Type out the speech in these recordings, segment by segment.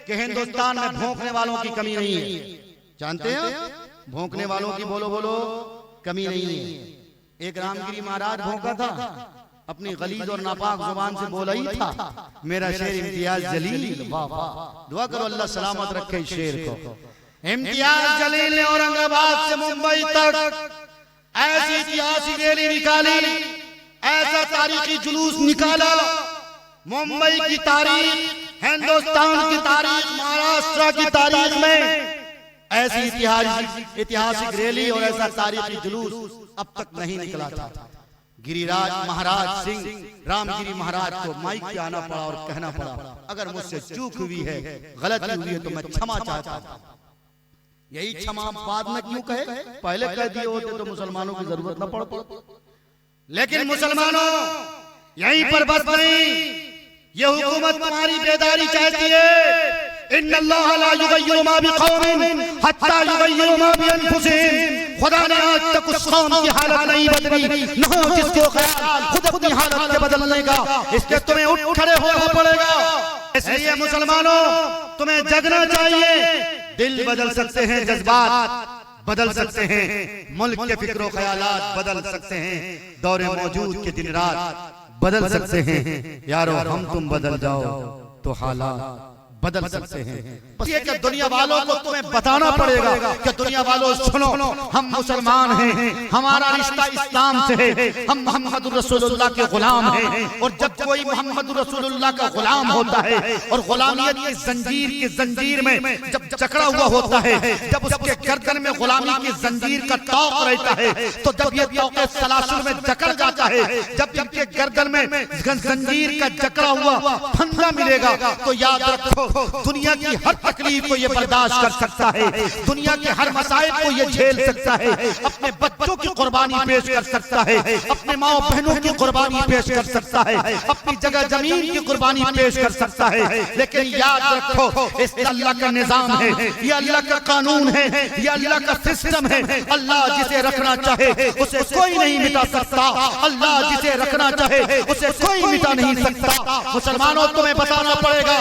कि हिंदुस्तान में भौंकने वालों की कमी नहीं है। जानते हैं भौंकने वालों की बोलो बोलो कमी नहीं है। एक रामगिरी महाराज भौंका था, अपनी गलीज और नापाक जुबान से बोला ही था, मेरा शेर इम्तियाज जलील। वाह वाह, दुआ करो अल्लाह सलामत रखे इस शेर को। इम्तियाज जलील ने औरंगाबाद से मुंबई तक ऐसी ऐतिहासिक रैली निकाली, ऐसा तारीखी जुलूस निकाला। मुंबई की तारीख, हिंदुस्तान की तारीख, महाराष्ट्र की तारीख में ऐसी ऐतिहासिक रैली और ऐसा तारीखी जुलूस अब तक नहीं निकला था। गिरिराज महाराज सिंह, रामगिरी महाराज को माइक पे आना पड़ा और कहना पड़ा, अगर मुझसे चूक हुई है, गलती हुई है तो मैं क्षमा चाहता हूं। यही क्षमा बाद में क्यों कहे, पहले कह दिए होते तो मुसलमानों की जरूरत न पड़ती। लेकिन मुसलमानों यहीं पर बस नहीं, ये हुकूमत तुम्हारी बेदारी चाहती है। इन्नल्लाह ला युगय्यिरु मा बिक़ौमिन हत्ता युगय्यिरु मा बिअनफुसिहिम। खुदा ने आज तक उस कौम की हालत नहीं बदली, न हो जिसको ख्याल खुद अपनी हालत के बदलने का, इसलिए तुम्हें उठ खड़े होना पड़ेगा। इसलिए मुसलमानों तुम्हें जगना चाहिए। दिल बदल सकते हैं, जज्बात बदल सकते हैं, मुल्क के फिक्रो ख्यालात बदल सकते हैं, दौरे मौजूद के दिन रात बदल सकते हैं। यारो हम तुम बदल जाओ तो हालात बदल सकते हैं। बस ये कि दुनिया वालों को तुम्हें बताना पड़ेगा कि दुनिया वालों सुनो, हम मुसलमान हैं, हमारा रिश्ता इस्लाम से है, हम मोहम्मद रसूलुल्लाह के गुलाम हैं। और जब कोई मोहम्मद रसूलुल्लाह का गुलाम होता है और गुलामियत की जंजीर में जब जकड़ा हुआ होता है, जब उसके गर्दन में गुलामी की जंजीर का तौक रहता है, तो जब ये तौक सलासिल में जकड़ जाता है, जब इनके गर्दन में जंजीर का जकड़ा हुआ फंदा मिलेगा, तो याद रखो दुनिया की हर तकलीफ को ये बर्दाश्त कर सकता है, दुनिया के हर मसाइब को ये झेल सकता है, अपने बच्चों की कुर्बानी पेश कर सकता है, अपने माँ बहनों की कुर्बानी पेश कर सकता है, अपनी जगह जमीन की कुर्बानी पेश कर सकता है। लेकिन याद रखो इस अल्लाह का निजाम है, ये अल्लाह का कानून है, ये अल्लाह का सिस्टम है। अल्लाह जिसे रखना चाहे उसे कोई नहीं मिटा सकता, अल्लाह जिसे रखना चाहे उसे कोई मिटा नहीं सकता। मुसलमानों तुम्हें बताना पड़ेगा,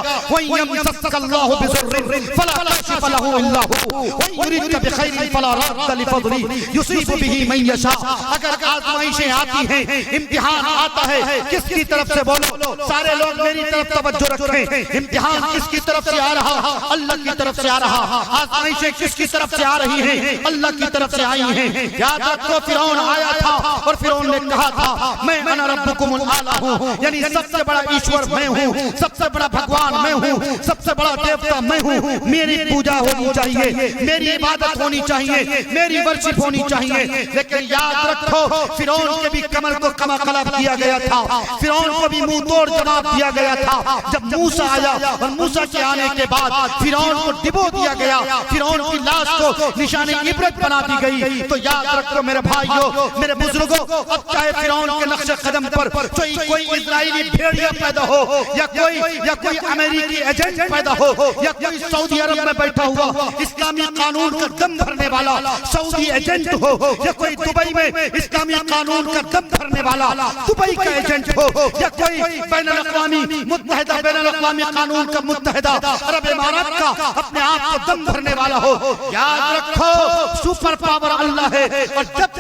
अगर आजमाइशें आती हैं, इम्तिहान आता है, किसकी तरफ से बोलो, सारे लोग मेरी तरफ तवज्जो रखें। इम्तिहान किसकी तरफ से आ रहा, अल्लाह की तरफ से आ रहा। आजमाइशें किसकी तरफ से आ रही हैं, अल्लाह की तरफ से आई हैं। याद रखो फिरौन आया था और फिरौन ने कहा था मैं अना रब्बुकुमुल आला हूं, यानी सबसे बड़ा ईश्वर मैं हूं, सबसे बड़ा भगवान मैं हूं, सबसे बड़ा देवता मैं हूँ, मेरी पूजा होनी चाहिए, मेरी इबादत होनी चाहिए, मेरी वर्शिप होनी चाहिए। लेकिन याद रखो फिरौन के भी कमर को कमाकलब किया गया था, फिरौन को भी मुंह तोड़ जवाब दिया गया था। जब मूसा आया और मूसा के आने के बाद फिरौन को डिबो दिया गया, फिरौन की लाश को निशाने इबरत बना दी गई। तो याद रखो मेरे भाइयों, मेरे बुजुर्गों, अब चाहे फिरौन के नक्शे कदम पर कोई इजरायली भेड़िया पैदा हो या कोई अमेरिकी एजेंट पैदा हो या कोई सऊदी अरब में बैठा हुआ इस्लामी कानून का दम भरने वाला सऊदी एजेंट हो या कोई दुबई में इस्लामी कानून का दम भरने वाला दुबई का एजेंट हो या कोई बैनुल-अक़वामी कानून का मुत्तहिदा अरब इमारात का अपने आप को दम भरने वाला हो, याद रखो सुपर पावर अल्लाह है। और जब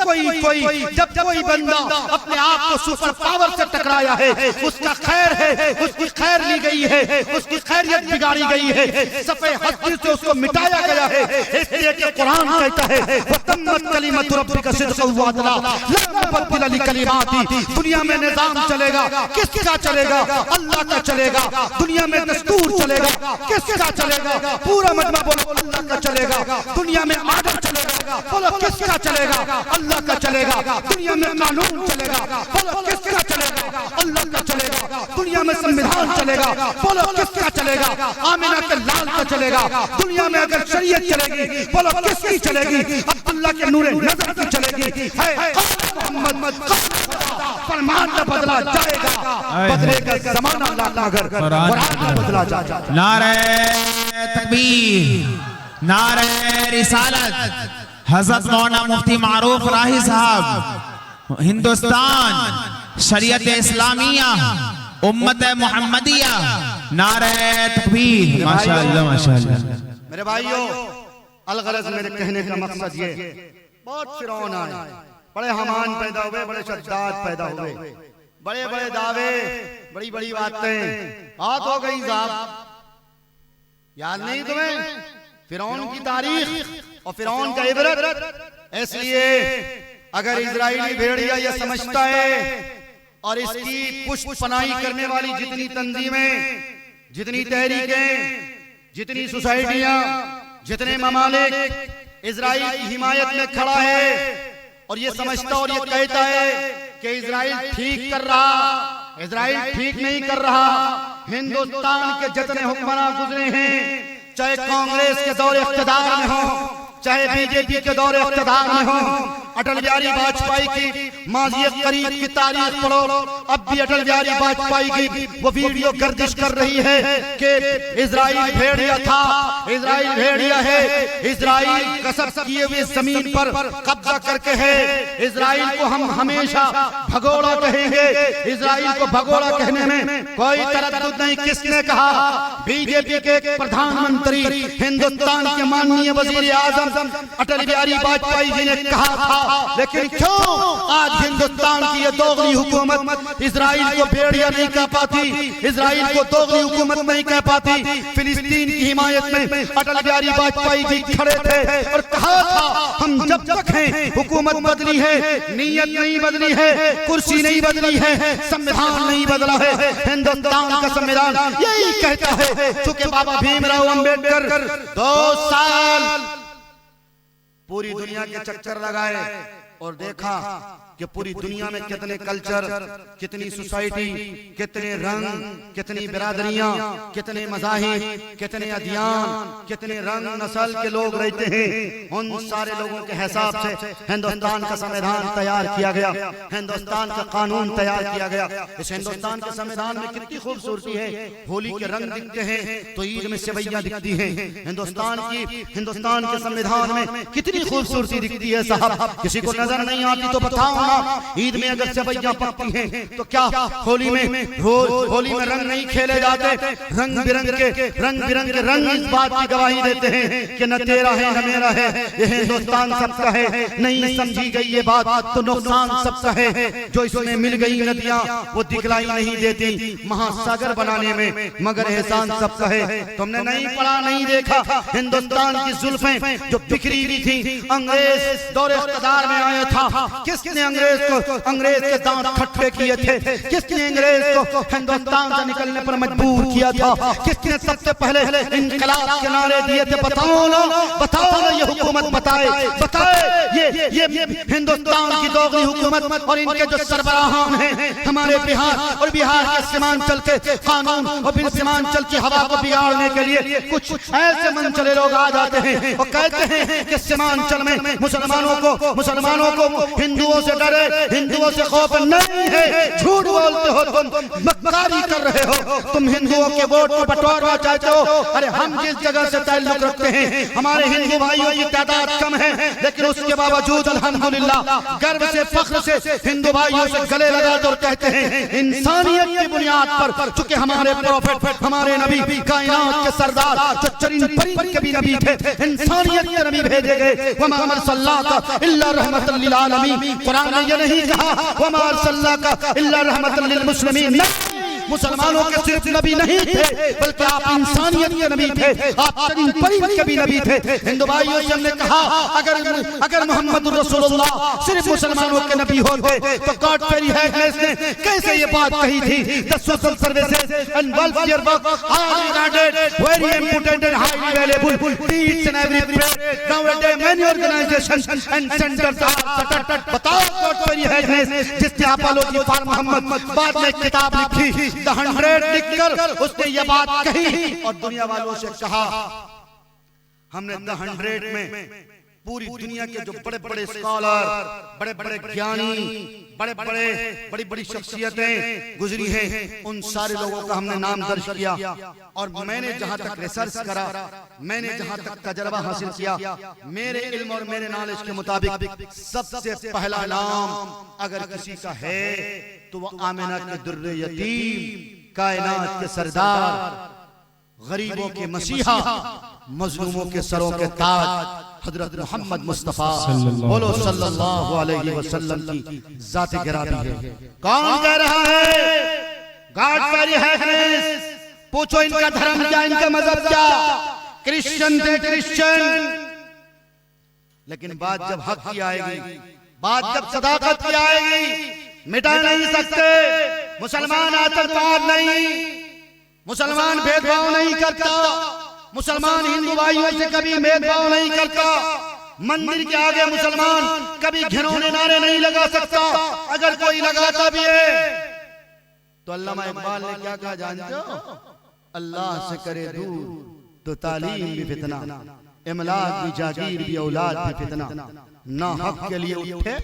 कोई बंदा अपने आप को सुपर पावर से टकराया है, उसका खैर है, उसकी खैर ली गई है, उसकी खैरियत बिगाड़ी गई है, सफ़े हस्ती से उसको मिटाया गया है। इसलिए कि कुरान कहता है वतम्मत कलिमतु रब्बिका सिद्क़न व अदला ला मुबद्दिला लिकलिमाती। दुनिया में निजाम चलेगा, किसका चलेगा? अल्लाह का चलेगा। दुनिया में दस्तूर चलेगा, किसका चलेगा? पूरा मजमा बोलो अल्लाह का चलेगा। दुनिया में आर्डर चलेगा, बोलो किसका चलेगा? अल्लाह का चलेगा। दुनिया में कानून चलेगा, बोलो किसका चलेगा? अल्लाह का चलेगा। दुनिया में संविधान चलेगा, बोलो किसका चलेगा? आमिना के लाल का चलेगा। दुनिया में अगर शरीयत चलेगी, बोलो किसकी चलेगी? अल्लाह के नूरे नजर की चलेगी। है मोहम्मद फरमान न बदला जाएगा, बदलेगा ज़माना मगर कुरान बदला जाएगा। नारे तकबीर, नारे रिसालत। हज़रत मौलाना मुफ्ती मारूफ राही साहब हिंदुस्तान शरीयत इस्लामिया उम्मत मोहम्मदिया नारे तकबीर। माशाअल्लाह माशाअल्लाह। मेरे भाइयों, अलगरज मेरे कहने का मकसद ये, बहुत फिरौन आए, बड़े हमान पैदा हुए, बड़े शद्दाद पैदा हुए, बड़े बड़े दावे, बड़ी बड़ी बातें, बात हो गई साहब, याद नहीं तुम्हें फिरौन की तारीख और फिरौन का इबरत। इसलिए अगर इजराइली भेड़िया ये समझता है और इसकी पुष्प पनाही करने वाली जितनी तंजीमें, जितनी तहरीकें, जितनी सोसाइटियां, जितने ममालिक इजराइल की हिमायत में खड़ा है और ये समझता और ये कहता है कि इजराइल ठीक कर रहा, इजराइल ठीक नहीं कर रहा। हिंदुस्तान के जितने हुक्मरान गुजरे हैं, चाहे कांग्रेस के दौरे इख्तिदार में हो, चाहे बीजेपी के दौरे इख्तिदार में हो, अटल बिहारी वाजपेयी की माज़ी करीब की तारीख पढ़ो, अब भी अटल बिहारी वाजपेयी की वो वीडियो गर्दिश कर रही है कि इजराइल भेड़िया था, इजराइल भेड़िया है, इजराइल कसब किए हुए जमीन पर कब्जा करके है, इजराइल को हम हमेशा भगोड़ा कहेंगे। इजराइल को भगोड़ा कहने में कोई तरद्दुद नहीं। किसने कहा? बीजेपी के प्रधानमंत्री, हिंदुस्तान के माननीय वजीर आजम अटल बिहारी वाजपेयी जी ने कहा था। लेकिन क्यों आज हिंदुस्तान की ये दोगली हुकूमत इजराइल को भेड़िया नहीं कह पाती, इजराइल को दोगली हुकूमत नहीं कह पाती? फिलिस्तीन की हिमायत में अटल बिहारी वाजपेयी जी खड़े थे और कहा था हम जब तक हैं, हुकूमत बदली है, नीयत नहीं बदली है, कुर्सी नहीं बदली है, संविधान नहीं बदला है। हिंदुस्तान का संविधान यही कहता है। चूंकि बाबा भीमराव अंबेडकर 2 साल पूरी दुनिया के चक्कर लगाए और देखा कि पूरी दुनिया में कितने कल्चर, कितनी सोसाइटी, कितने रंग, कितनी बिरादरियां, कितने मज़ाहिब, कितने अदियान, कितने रंग नस्ल के लोग रहते हैं। उन सारे लोगों के हिसाब से हिंदुस्तान का संविधान तैयार किया गया, हिंदुस्तान का कानून तैयार किया गया। इस हिंदुस्तान के संविधान में कितनी खूबसूरती है। होली के रंग दिखते हैं तो ईद में सेवैयां दिखती हैं। हिंदुस्तान के संविधान में कितनी खूबसूरती दिखती है साहब। किसी को नजर नहीं आती तो बताओ। ईद में अगर सेवैयां पकती हैं तो क्या होली में रंग नहीं खेले जाते? रंग बिरंग के रंग इस बात की गवाही देते हैं कि न तेरा है न मेरा है, ये हिंदुस्तान सबका है। नहीं समझी गई ये बात तो नुकसान सबका है। जो इसमें मिल गई नदियां वो दिखलाई नहीं देती महासागर बनाने में, मगर एहसान सबका है। तुमने नहीं पढ़ा, नहीं देखा? हिंदुस्तान की जुल्फें जो बिखरी हुई थी, अंग्रेज दौरे इख्तिदार में आया था, किसने अंग्रेज के दांत खट्टे किए थे? किसने अंग्रेज को हिंदुस्तान से निकलने पर मजबूर किया था? किसने सबसे पहले इनकलाब के नारे दिए थे? बताओ ना ये हुकूमत बताए ये हिंदुस्तान की दोगली हुकूमत और इनके जो सरबराहान हैं हमारे बिहार और बिहार के सीमांचल के कानून और फिर सीमांचल की हवा को बिगाड़ने के लिए कुछ ऐसे मनचले लोग आ जाते हैं और कहते हैं कि सीमांचल में मुसलमानों को हिंदुओं से डरे, हिंदुओं से खौफ नहीं है। झूठ बोलते हो तुम, मक्कारी कर रहे हो। तुम हिंदुओं के वोट को बटोरना चाहते हो। अरे हम जिस जगह से ताल्लुक रखते हैं, हमारे हिंदू भाइयों की तादाद कम है, लेकिन उसके बावजूद अल्हम्दुलिल्लाह गर्व से, फख्र से हिंदू भाइयों से गले लगाते और कहते हैं इंसानियत की बुनियाद पर, चूंकि हमारे प्रोफेट, हमारे नबी, कायनात के सरदार, जो चरिंद परिंद के भी नबी थे, इंसानियत के नबी भेजे गए। वमा अरसलनाका इल्ला रहमतल लिल आलमीन। कुरान ने ये नहीं कहा वमा अरसलनाका इल्ला रहमतल लिल मुस्लिमीन। मुसलमानों के सिर्फ नबी नहीं थे, बल्कि आप इंसानियत के नबी थे, आप चरिंद परिंद के भी नबी थे। हिंदू भाइयों से हमने कहा अगर मोहम्मद रसूलुल्लाह सिर्फ मुसलमानों के नबी होते तो गॉड फेरी हैगनेस ने कैसे ये बात कही थी? The social services and welfare work are regarded very important and highly valuable to each and every place. Nowadays many organisations and centres are बताओ गॉड फेरी हैगनेस जिसने अपोलोजी फॉर मोहम्मद बाद में किताब लिखी द 100 लिखकर उसने ये बात कही और दुनिया वालों से कहा हमने द 100 में पूरी दुनिया के जो बड़े बड़े स्कॉलर, बड़े बड़े ज्ञानी, बड़ी बड़ी शख्सियतें गुजरी हैं, उन सारे लोगों का हमने नाम दर्ज किया। और मैंने जहां तक रिसर्च करा, मैंने जहां तक तजर्बा हासिल किया, मेरे इल्म और मेरे नॉलेज के मुताबिक सबसे पहला नाम अगर किसी का है तो वो आमिना के दुर्रे यतीम कायनात के सरदार, गरीबों के मसीहा, मजलूमों के सरों के ताज हजरत मोहम्मद मुस्तफा बोलो सल्लल्लाहु अलैहि वसल्लम की जात गिरामी है। कौन कह रहा है? God very happiness. पूछो इनका धर्म क्या, इनका मजहब क्या? क्रिश्चियन थे क्रिश्चियन, लेकिन बात जब हक की आएगी, बात जब सदाकत की आएगी, मिटा नहीं सकते। मुसलमान आतंकवाद नहीं, मुसलमान भेदभाव नहीं करता, मुसलमान हिंदू भाइयों से कभी भेदभाव नहीं करता। मंदिर के आगे मुसलमान कभी घिनौने नारे नहीं लगा सकता। अगर कोई लगाता भी है तो अल्लामा इकबाल ने क्या कहा जानते हो? अल्लाह से करे दूर तो तालीम भी फितना, इमलाक भी जागीर भी औलाद भी फितना, ना हक के लिए उठे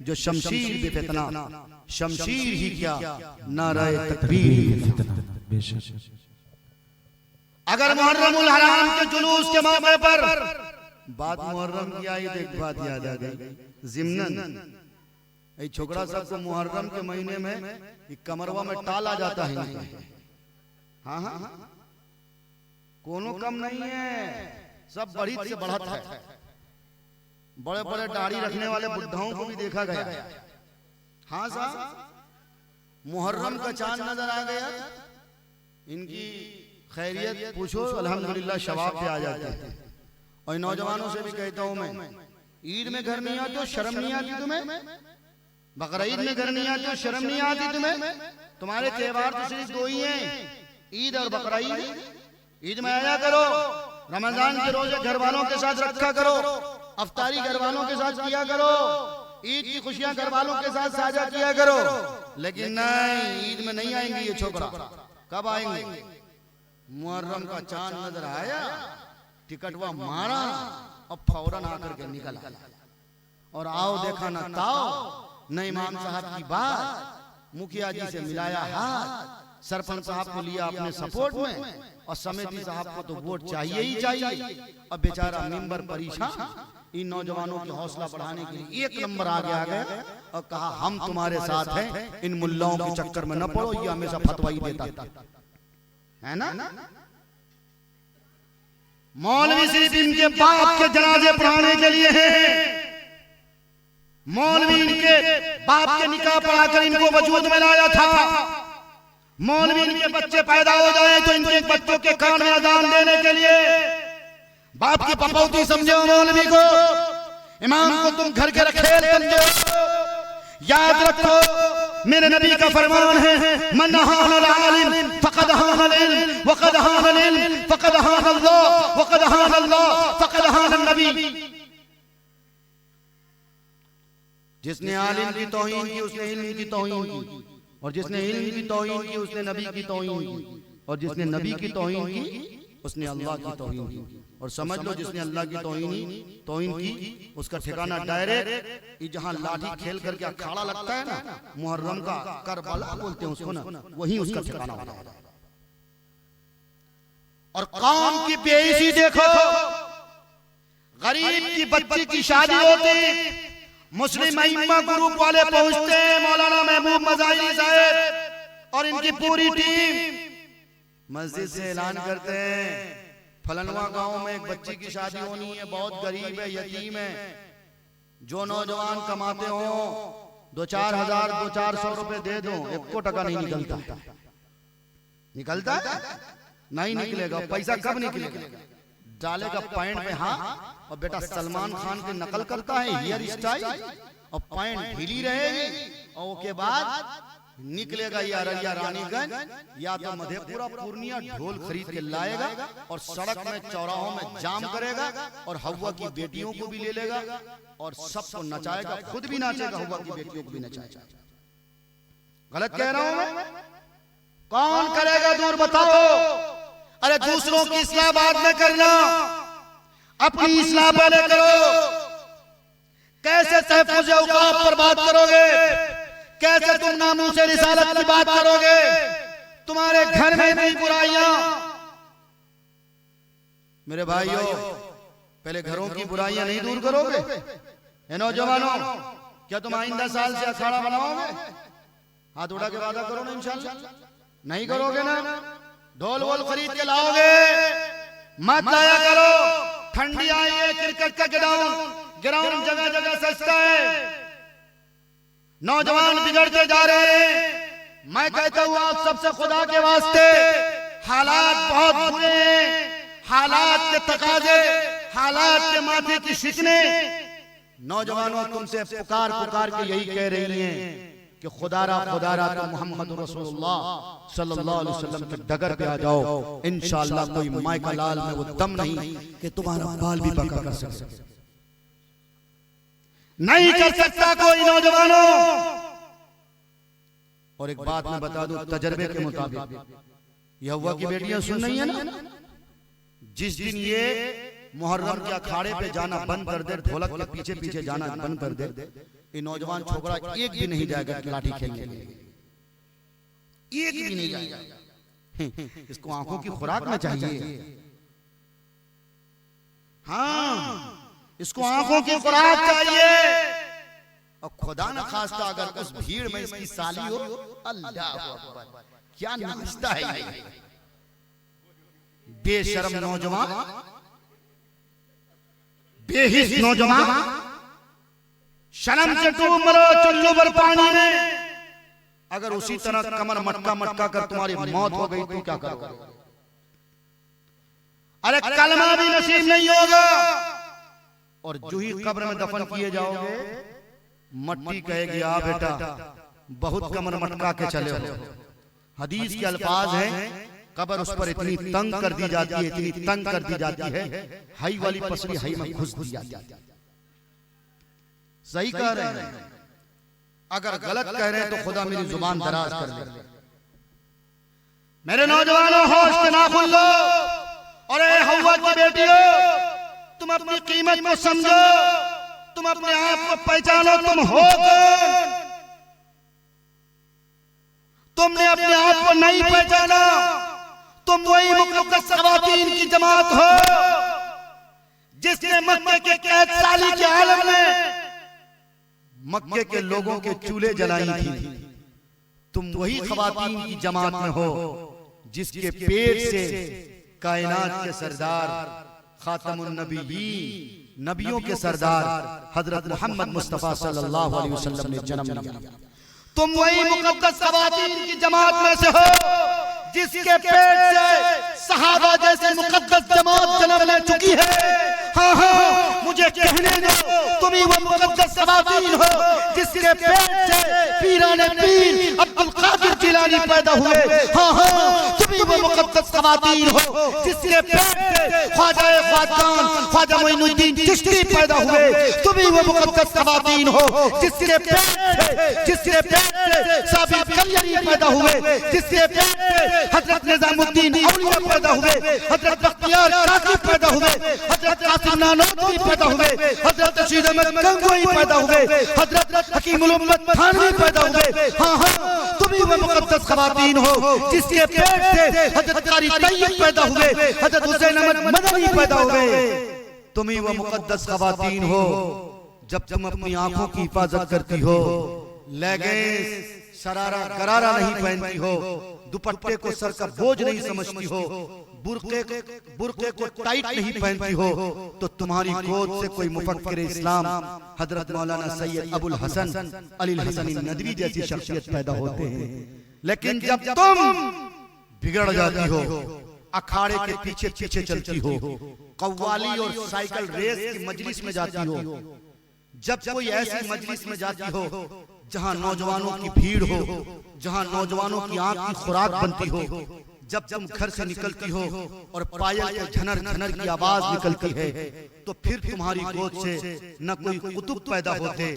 जो शमशीर भी फितना, शमशीर ही क्या नाराए तकबीर भी फितना। अगर मुहर्रमुल हराम के जुलूस के मौके पर बात मुहर्रम की आई तो एक बात याद आ गई, जिम्नन ये छोकरा सबको मुहर्रम के महीने में कमरवा में टाला जाता है। हाँ हाँ हाँ, कोनो कम नहीं है, सब बढ़ित से बढ़त है। बड़े बड़े दाढ़ी रखने वाले बुढ़ाओं को भी देखा गया। हाँ साहब, मुहर्रम का चांद नजर आ गया, इनकी खैरियत पूछो, अल्हम्दुलिल्लाह शवाब पे आ जाते हैं। और नौजवानों से भी कहता हूं मैं, ईद में घर नहीं आते हो, शर्म नहीं आती तुम्हें? बकरीद में घर नहीं आते हो, शर्म नहीं आती तुम्हें? तुम्हारे त्योहार तो सिर्फ दो ही हैं, ईद और बकरीद। ईद में आया करो, रमजान के रोजे घर वालों के साथ रखा करो, अफ्तारी घर वालों के साथ किया करो, ईद की खुशियां घर वालों के साथ साझा किया करो। लेकिन नहीं, ईद में नहीं आएंगे ये छोकरा। कब आएंगे? मुहर्रम का चांद नजर आया, टिकटवा मारा और फौरन आकर के निकला। और आओ देखा ना ताओ, न इमाम साहब की बात, मुखिया जी से मिलाया हाथ, सरपंच साहब को लिया अपने सपोर्ट में, और समिति साहब को तो वोट चाहिए ही चाहिए। अब बेचारा मेंबर परेशान, इन नौजवानों की हौसला बढ़ाने के लिए एक नंबर आगे आ गया और कहा हम तुम्हारे साथ हैं, इन मुल्लाओं के चक्कर में न पड़ो, ये हमेशा फतवा ही देता है ना। मौलवी सिर्फ इनके बाप के जनाजे पढ़ाने के लिए है। मौलवी इनके बाप के निकाह पढ़ाकर इनको वजूद में लाया था। मौलवी इनके बच्चे पैदा हो जाए तो इनके बच्चों के कान में अजान देने के लिए बाप की पपौती समझे मौलवी को, इमाम को तुम घर के रखेल समझो। याद रखो, मेरे नबी का फरमान है, मन हानल आलिम फक़द हानल इल्म वक़द हानल इल्म फक़द हानल्लाह वक़द हानल्लाह फक़द हानन नबी। जिसने आलिम की तौहीन की उसने इल्म की तौहीन की, और जिसने इल्म की तौहीन की उसने नबी की तौहीन की, और जिसने नबी की तौहीन की उसने अल्लाह की तौहीन की। और समझ लो, जिसने अल्लाह की तौहीन की उसका ठिकाना डायरेक्ट जहां लाठी खेल करके अखाड़ा लगता है ना, मुहर्रम का करबला बोलते हैं उसको ना, वहीं उसका ठिकाना होता है। और कौम की बेइज्जती देखो, गरीब की बच्ची की शादी होती, मुस्लिम इमाम ग्रुप वाले पहुंचते हैं, मौलाना महबूब मजाहिरी साहब और इनकी पूरी टीम मस्जिद से ऐलान करते हैं, फलनवा गांव में एक बच्ची की शादी होनी है, बहुत गरीब है, यतीम है, जो नौजवान कमाते हो 2-4 हजार 200-400 रुपए दे दो, 1 टका नहीं निकलता। निकलता नहीं निकलेगा। पैसा कब निकलेगा? डालेगा पैंट में हाथ, और बेटा सलमान खान की नकल करता है हेयर स्टाइल, और पैंट ढीली रहेगी, और उसके बाद निकलेगा या अररिया रानीगंज या तो मधेपुरा पूर्णिया ढोल खरीद के लाएगा, और सड़क में चौराहों में जाम करेगा, और हवा की बेटियों को भी ले लेगा और सबको नचाएगा, खुद भी नाचेगा, हवा की बेटियों को भी नचाएगा। गलत कह रहा हूं मैं? कौन करेगा दूर बताओ? अरे दूसरों की इस्लाह बाद में करना, अपनी इस्लाह पहले करो। कैसे तहफ़्फ़ुज़ औक़ाफ़ पर बात करोगे? कैसे तुम नामूस से रिसालत की बात करोगे? तुम्हारे घर में भी बुराइयां। मेरे भाइयों, पहले घरों की बुराइयां नहीं दूर करोगे? ए नौजवानों, क्या तुम आइंदा साल से अखाड़ा बनाओगे? हाथ उठा के वादा करो ना इंशाल्लाह। नहीं करोगे ना, ढोल वोल खरीद के लाओगे, मत लाया करो। ठंडी आई है, क्रिकेट का ग्राउंड जगह जगह सस्ता है, नौजवान बिगड़ते जा रहे हैं। मैं कहता हूं आप सबसे खुदा के वास्ते, हालात बहुत बुरे हैं, हालात के तकाजे, हालात के माथे की शिकने, नौजवानों तुमसे पुकार पुकार के यही कह रही हैं कि खुदारा तो मोहम्मद रसूलुल्लाह सल्लल्लाहु अलैहि वसल्लम के डगर पे आ जाओ। इंशाअल्लाह कोई माय का लाल में वो दम नहीं कि तुम्हारा बाल भी पका कर सके, नहीं कर सकता कोई नौजवानों। और एक बात मैं बता दूं तजर्बे के मुताबिक, यह हुआ की बेटियां सुन रही है ना, जिस दिन ये मुहर्रम के अखाड़े पे जाना बंद कर दे, ढोलक के पीछे पीछे जाना बंद कर दे, ये नौजवान छोकरा एक भी नहीं जाएगा लाठी खेलने के लिए, एक भी नहीं जाएगा। इसको आंखों की खुराक में चाहिए, हाँ इसको आंखों की खुराक चाहिए। और खुदा न खास्ता अगर उस भीड़ में इसकी साली हो, अल्लाह अकबर, क्या नाचता है ये बेशर्म नौजवान, बेहिस नौजवान, शर्म से डूब मरो चुल्लू भर पानी में। अगर उसी तरह कमर मटका मटका कर तुम्हारी मौत हो गई तो क्या करोगे? अरे कलमा भी नसीब नहीं होगा। और जो ही कब्र में दफन किए जाओगे, मट्टी कहेगी आ बेटा बहुत कमर मटका के चले हो। हदीस के अल्फाज हैं, कब्र उस पर इतनी तंग कर दी जाती है, इतनी तंग कर दी जाती है, हाई वाली पसली हाई में घुस दी जाती है। सही कह रहे हैं, अगर गलत कह रहे हैं तो खुदा मेरी जुबान दराज कर ले। मेरे नौजवानों होश के नाखून लो, और ए हव्वा की बेटियों, तुम अपनी कीमत को समझो, तुम अपने आप को पहचानो, तुम हो कौन। तुमने अपने आप को नहीं पहचाना, तुम वही मुकद्दस ख़वातीन की जमात हो जिसने मक्के के कैद साली के आलम में मक्के के लोगों के चूल्हे जलाई थी। तुम वही ख़वातीन की जमात में हो जिसके पेट से कायनात के सरदार खातमुन नबीयीन, नबियों के सरदार हजरत मोहम्मद मुस्तफा सल्लल्लाहु अलैहि वसल्लम ने जन्म लिया। तुम वही मुकद्दस ख़वातीन की जमात में से हो जिसके पेट से सहाबा जैसे मुकद्दस जमात जन्म ले चुकी है। हाँ हाँ मुझे कहने दो, तुम ही वो मुकद्दस ख़वातीन हो जिसके पेट से पीराने पीर अब्दुल कादिर जिलानी पैदा हुए। हाँ हाँ तुम ही वो मुकद्दस ख़वातीन हो जिसके पेट से ख्वाजा ख्वाजान ख्वाजा मोइनुद्दीन चिश्ती पैदा हुए। तुम ही वो मुकद्दस ख़वातीन हो जिसके पेट से साबित कलियरी पैदा हुए, जिसके पेट से हजरत निजामुद्दीन औलिया पैदा हुए, हजरत बख्तियार काकी पैदा हुए, हजरत कासिम नानोतवी पैदा हुए, हजरत रशीद अहमद गंगोई पैदा हुए, हजरत हकीमुल उम्मत थानवी पैदा हुए। हाँ हाँ तुम ही वो मुकद्दस ख़वातीन हो जिसके पेट से हजरत कारी तैयब पैदा हुए, हजरत हुसैन अहमद मदनी पैदा हुए। तुम ही वो मुकद्दस ख़वातीन हो जब तुम अपनी आंखों की हिफाजत करती हो, लेगिंस शरारा गरारा नहीं पहनती हो, दुपट्टे को सर का बोझ नहीं समझती हो, बुर्के को टाइट नहीं पहनती हो, तो तुम्हारी गोद से कोई मुफक्किर इस्लाम हजरत मौलाना सैयद अबुल हसन अली हसन नदवी जैसी शख्सियत पैदा होते हैं। लेकिन जब तुम बिगड़ जाती हो, अखाड़े के पीछे पीछे चलती हो, कव्वाली और साइकिल रेस की मजलिस में जाती हो, जब कोई ऐसी मजलिस में जाती हो जहां नौजवानों की भीड़ हो, जहां नौजवानों की आंख की खुराक बनती हो, जब तुम घर से निकलती हो और पायल के झनर झनर की आवाज निकलती है, तो फिर तुम्हारी गोद से न कोई कुतुब पैदा होते,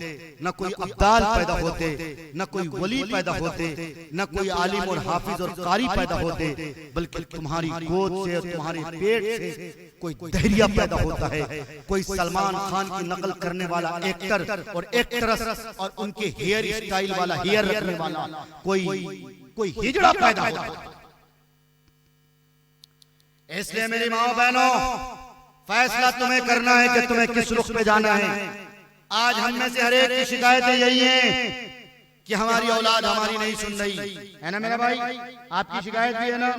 न कोई अब्दाल पैदा होते, न कोई वली पैदा होते, न कोई आलिम और हाफिज और कारी पैदा होते, बल्कि तुम्हारी गोद से और तुम्हारे पेट से कोई दहरिया पैदा होता है, कोई सलमान खान की नकल करने वाला एक्टर और एक्ट्रेस और उनके हेयर स्टाइल वाला हेयर रखने वाला कोई हिजड़ा पैदा होता है। इसलिए मेरी माओ बहनों, फैसला तुम्हें करना है कि तुम्हें किस रुख पे जाना है। आज हम में से हर एक की शिकायतें यही हैं कि हमारी औलाद हमारी नहीं सुन रही है ना मेरा भाई, आपकी शिकायत भी है ना,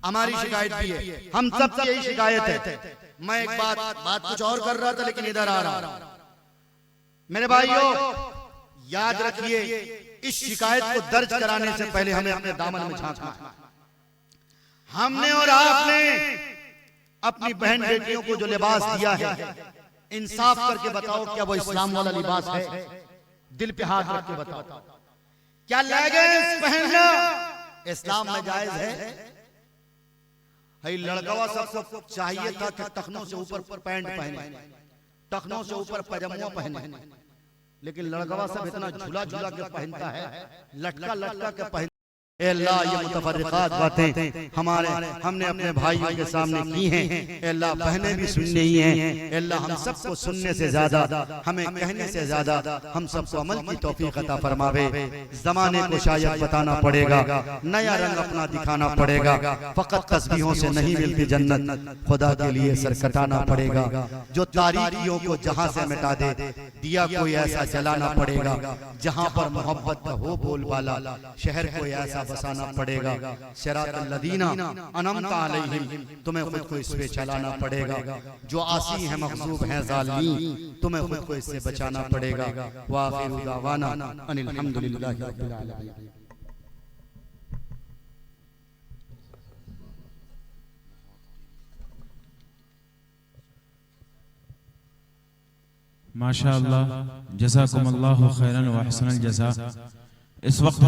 हमारी शिकायत भी है, हम सबकी यही शिकायत है। मैं एक बात कुछ और कर रहा था लेकिन इधर आ रहा। मेरे भाइयों याद रखिए, इस शिकायत को दर्ज कराने से पहले हमें अपने दामन में झांकना है। हमने और आपने अपनी बहन बेटियों को जो लिबास दिया है, इंसाफ करके बताओ क्या वो इस्लाम वाला लिबास है? दिल पे हाथ रख के बताओ, क्या लेगिंग्स पहनना इस्लाम में जायज है? लड़कवा सबको चाहिए था कि टखनों से ऊपर पैंट पहने, टखनों से ऊपर पजामा पहने, लेकिन लड़कवा सब इतना झूला झूला के पहनता है, लटका लटका के पहनता। अल्लाह ये मुतफर्रिकात बातें हमने अपने भाइयों के सामने की हैं, अल्लाह बहनें भी सुन रही हैं, अल्लाह हम सबको सुनने से ज्यादा, हमें कहने से ज्यादा हम सबको अमल की तौफीक अता फरमावे। जमाने को शायद बताना पड़ेगा, नया रंग अपना दिखाना पड़ेगा, फकत तस्बीहों से नहीं मिलती जन्नत, खुदा के लिए सर कटाना पड़ेगा। जो तारीकियों को जहां से मिटा दे, दिया कोई ऐसा जलाना पड़ेगा जहां पर मोहब्बत का हो बोलबाला, शहर को ऐसा बसाना पड़ेगा। सिरातल लदीना अनअमता अलैहिम, तुम्हें खुद को इस पे चलाना पड़ेगा। जो आसी है मग़ज़ूब है ज़ालिमीन, तुम्हें खुद को इससे बचाना पड़ेगा। व आखिरु दावाना अनिल हम्दुलिल्लाहि रब्बिल आलमीन। माशाअल्लाह, जज़ाकुमुल्लाहु खैरन व अहसनल जज़ा। इस वक्त